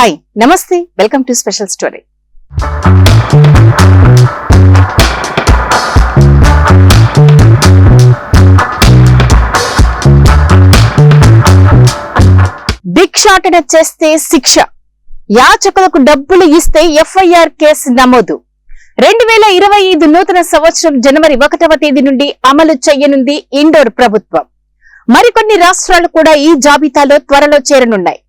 Hi నమస్తే, welcome to special story. భిక్షాటన చేస్తే శిక్ష, యాచకులకు డబ్బులు ఇస్తే ఎఫ్ఐఆర్ కేసు నమోదు. 2025 నూతన సంవత్సరం జనవరి 1వ తేదీ నుండి అమలు చేయనుంది ఇండోర్ ప్రభుత్వం. మరికొన్ని రాష్ట్రాలు కూడా ఈ జాబితాలో త్వరలో చేరనున్నాయి.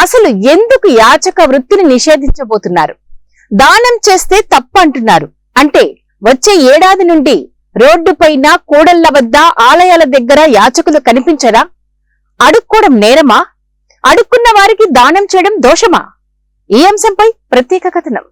అసలు ఎందుకు యాచక వృత్తిని నిషేధించబోతున్నారు? దానం చేస్తే తప్పంటున్నారు. అంటే వచ్చే ఏడాది నుండి రోడ్డుపైన, కూడళ్ల వద్ద, ఆలయాల దగ్గర యాచకులు కనిపించరా? అడుక్కోవడం నేరమా? అడుక్కున్న వారికి దానం చేయడం దోషమా? ఈ అంశంపై ప్రత్యేక కథనం.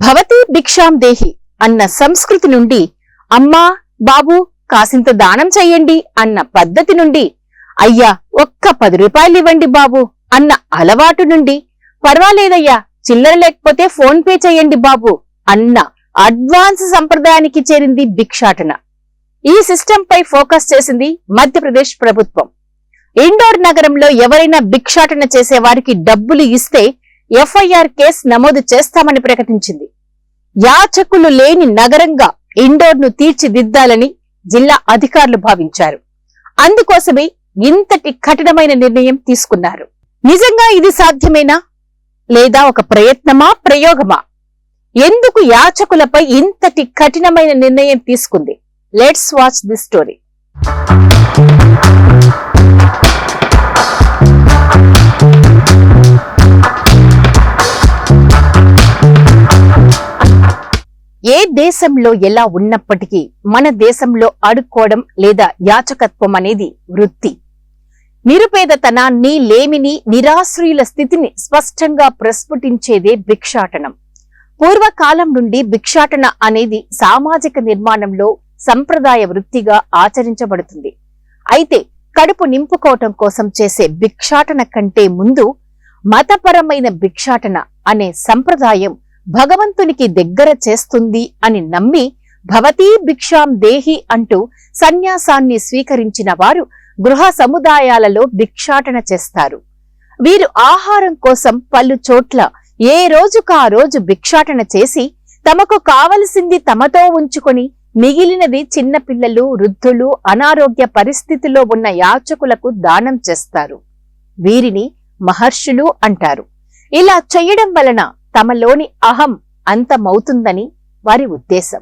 భవతి భిక్షాం దేహి అన్న సంస్కృతి నుండి, అమ్మా బాబు కాసింత దానం చెయ్యండి అన్న పద్ధతి నుండి, అయ్యా ఒక్క 10 రూపాయలు ఇవ్వండి బాబు అన్న అలవాటు నుండి, పర్వాలేదయ్యా చిల్లర లేకపోతే ఫోన్ పే చెయ్యండి బాబు అన్న అడ్వాన్స్ సంప్రదాయానికి చేరింది భిక్షాటన. ఈ సిస్టమ్ పై ఫోకస్ చేసింది మధ్యప్రదేశ్ ప్రభుత్వం. ఇండోర్ నగరంలో ఎవరైనా భిక్షాటన చేసే వారికి డబ్బులు ఇస్తే ఎఫ్ఐఆర్ కేసు నమోదు చేస్తామని ప్రకటించింది. యాచకులు లేని నగరంగా ఇండోర్ ను తీర్చిదిద్దాలని జిల్లా అధికారులు భావించారు. అందుకోసమే ఇంతటి కఠినమైన నిర్ణయం తీసుకున్నారు. నిజంగా ఇది సాధ్యమేనా, లేదా ఒక ప్రయత్నమా, ప్రయోగమా? ఎందుకు యాచకులపై ఇంతటి కఠినమైన నిర్ణయం తీసుకుంది? Let's watch this story. ఏ దేశంలో ఎలా ఉన్నప్పటికీ మన దేశంలో అడుక్కోవడం లేదా యాచకత్వం అనేది వృత్తి. నిరుపేదతనాన్ని, లేమిని, నిరాశ్రయుల స్థితిని స్పష్టంగా ప్రస్ఫుటించేదే భిక్షాటనం. పూర్వకాలం నుండి భిక్షాటన అనేది సామాజిక నిర్మాణంలో సంప్రదాయ వృత్తిగా ఆచరించబడుతుంది. అయితే కడుపు నింపుకోవటం కోసం చేసే భిక్షాటన కంటే ముందు మతపరమైన భిక్షాటన అనే సంప్రదాయం భగవంతునికి దగ్గర చేస్తుంది అని నమ్మి భవతీ భిక్షాం దేహి అంటూ సన్యాసాన్ని స్వీకరించిన వారు గృహ సముదాయాలలో భిక్షాటన చేస్తారు. వీరు ఆహారం కోసం పలు చోట్ల ఏ రోజుకా రోజు భిక్షాటన చేసి తమకు కావలసింది తమతో ఉంచుకొని మిగిలినది చిన్నపిల్లలు, వృద్ధులు, అనారోగ్య పరిస్థితిలో ఉన్న యాచకులకు దానం చేస్తారు. వీరిని మహర్షులు అంటారు. ఇలా చేయడం వలన తమలోని అహం అంతమవుతుందని వారి ఉద్దేశం.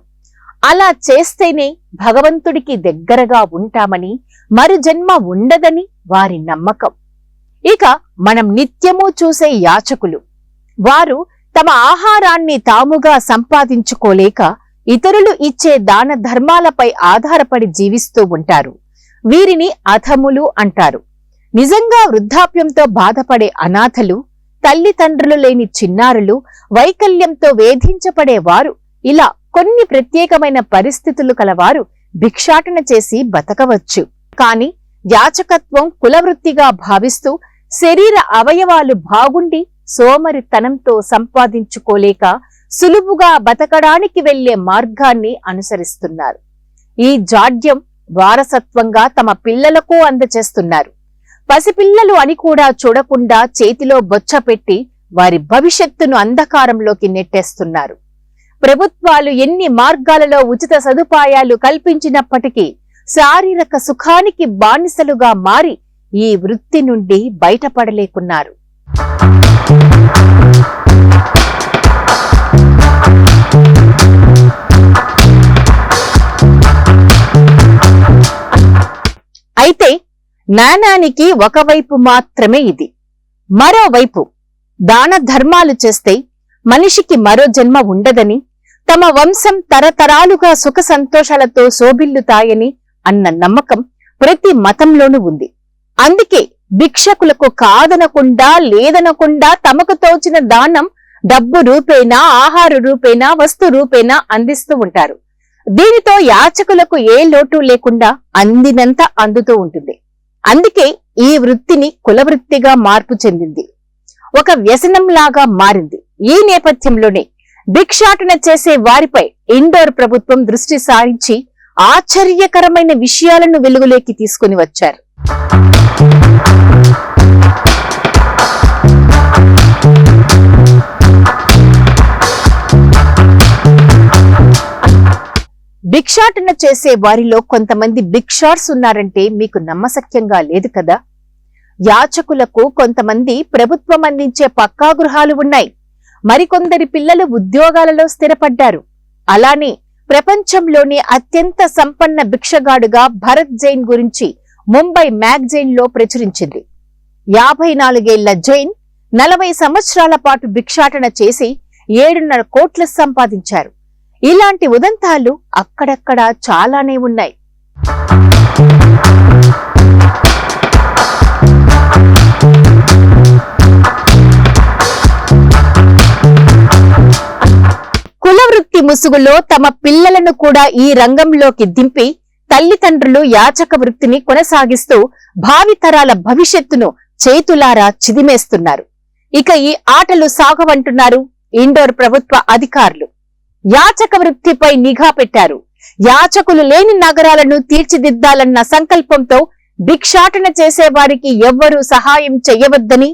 అలా చేస్తేనే భగవంతుడికి దగ్గరగా ఉంటామని, మరు జన్మ ఉండదని వారి నమ్మకం. ఇక మనం నిత్యము చూసే యాచకులు, వారు తమ ఆహారాన్ని తాముగా సంపాదించుకోలేక ఇతరులు ఇచ్చే దాన ధర్మాలపై ఆధారపడి జీవిస్తూ ఉంటారు. వీరిని అధములు అంటారు. నిజంగా వృద్ధాప్యంతో బాధపడే అనాథలు, తల్లిదండ్రులు లేని చిన్నారులు, వైకల్యంతో వేధించబడేవారు, ఇలా కొన్ని ప్రత్యేకమైన పరిస్థితులు కలవారు భిక్షాటన చేసి బతకవచ్చు. కాని యాచకత్వం కులవృత్తిగా భావిస్తూ శరీర అవయవాలు బాగుండి సోమరితనంతో సంపాదించుకోలేక సులువుగా బతకడానికి వెళ్లే మార్గాన్ని అనుసరిస్తున్నారు. ఈ జాడ్యం వారసత్వంగా తమ పిల్లలకు అందచేస్తున్నారు. పసిపిల్లలు అని కూడా చూడకుండా చేతిలో బొచ్చ పెట్టి వారి భవిష్యత్తును అంధకారంలోకి నెట్టేస్తున్నారు. ప్రభుత్వాలు ఎన్ని మార్గాలలో ఉచిత సదుపాయాలు కల్పించినప్పటికీ శారీరక సుఖానికి బానిసలుగా మారి ఈ వృత్తి నుండి బయటపడలేకున్నారు. అయితే నాణానికి ఒకవైపు మాత్రమే ఇది. మరోవైపు దాన ధర్మాలు చేస్తే మనిషికి మరో జన్మ ఉండదని, తమ వంశం తరతరాలుగా సుఖ సంతోషాలతో శోభిల్లుతాయని అన్న నమ్మకం ప్రతి మతంలోనూ ఉంది. అందుకే భిక్షకులకు కాదనకుండా, లేదనకుండా తమకు తోచిన దానం డబ్బు రూపేణా, ఆహార రూపేణా, వస్తు రూపేణా అందిస్తూ ఉంటారు. దీనితో యాచకులకు ఏ లోటు లేకుండా అందినంత అందుతూ ఉంటుంది. అందుకే ఈ వృత్తిని కులవృత్తిగా మార్పు చెందింది, ఒక వ్యసనంలాగా మారింది. ఈ నేపథ్యంలోనే భిక్షాటన చేసే వారిపై ఇండోర్ ప్రభుత్వం దృష్టి సారించి ఆశ్చర్యకరమైన విషయాలను వెలుగులోకి తీసుకుని వచ్చారు. భిక్షాటన చేసే వారిలో కొంతమంది బిగ్ షాట్స్ ఉన్నారంటే మీకు నమ్మశక్యంగా లేదు కదా. యాచకులకు కొంతమంది ప్రభుత్వం అందించే పక్కా గృహాలు ఉన్నాయి. మరికొందరి పిల్లలు ఉద్యోగాలలో స్థిరపడ్డారు. అలానే ప్రపంచంలోనే అత్యంత సంపన్న భిక్షగాడుగా భరత్ జైన్ గురించి ముంబై మ్యాగజైన్ లో ప్రచురించింది. 54 ఏళ్ల జైన్ 40 సంవత్సరాల పాటు భిక్షాటన చేసి 7.5 కోట్లు సంపాదించారు. ఇలాంటి ఉదంతాలు అక్కడక్కడ చాలానే ఉన్నాయి. కులవృత్తి ముసుగులో తమ పిల్లలను కూడా ఈ రంగంలోకి దింపి తల్లిదండ్రులు యాచక వృత్తిని కొనసాగిస్తూ భావితరాల భవిష్యత్తును చేతులారా చిదిమేస్తున్నారు. ఇక ఈ ఆటలు సాగవంటున్నారు ఇండోర్ ప్రభుత్వ అధికారులు. యాచక వృత్తిపై నిఘా పెట్టారు. యాచకులు లేని నగరాలను తీర్చిదిద్దాలన్న సంకల్పంతో భిక్షాటన చేసే వారికి ఎవ్వరూ సహాయం చేయవద్దని,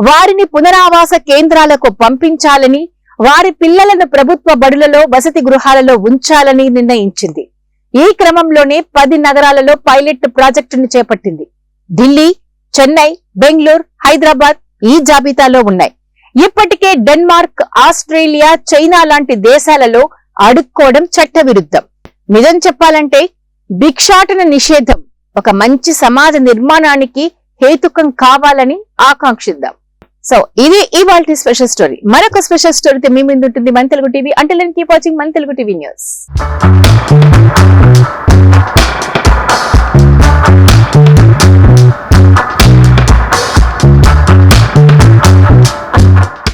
వారిని పునరావాస కేంద్రాలకు పంపించాలని, వారి పిల్లలను ప్రభుత్వ బడులలో వసతి గృహాలలో ఉంచాలని నిర్ణయించింది. ఈ క్రమంలోనే 10 నగరాలలో పైలట్ ప్రాజెక్టును చేపట్టింది. ఢిల్లీ, చెన్నై, బెంగళూరు, హైదరాబాద్ ఈ జాబితాలో ఉన్నాయి. ఇప్పటికే డెన్మార్క్, ఆస్ట్రేలియా, చైనా లాంటి దేశాలలో అడుక్కోవడం చట్టవిరుద్ధం. నిజం చెప్పాలంటే భిక్షాటన నిషేధం ఒక మంచి సమాజ నిర్మాణానికి హేతుకం కావాలని ఆకాంక్షిద్దాం. సో ఇది ఇవాల్టి స్పెషల్ స్టోరీ. మరొక స్పెషల్ స్టోరీతో మీ ముందు ఉంటుంది మన Telugu TV. Until then keep watching మన తెలుగు టీవీ న్యూస్.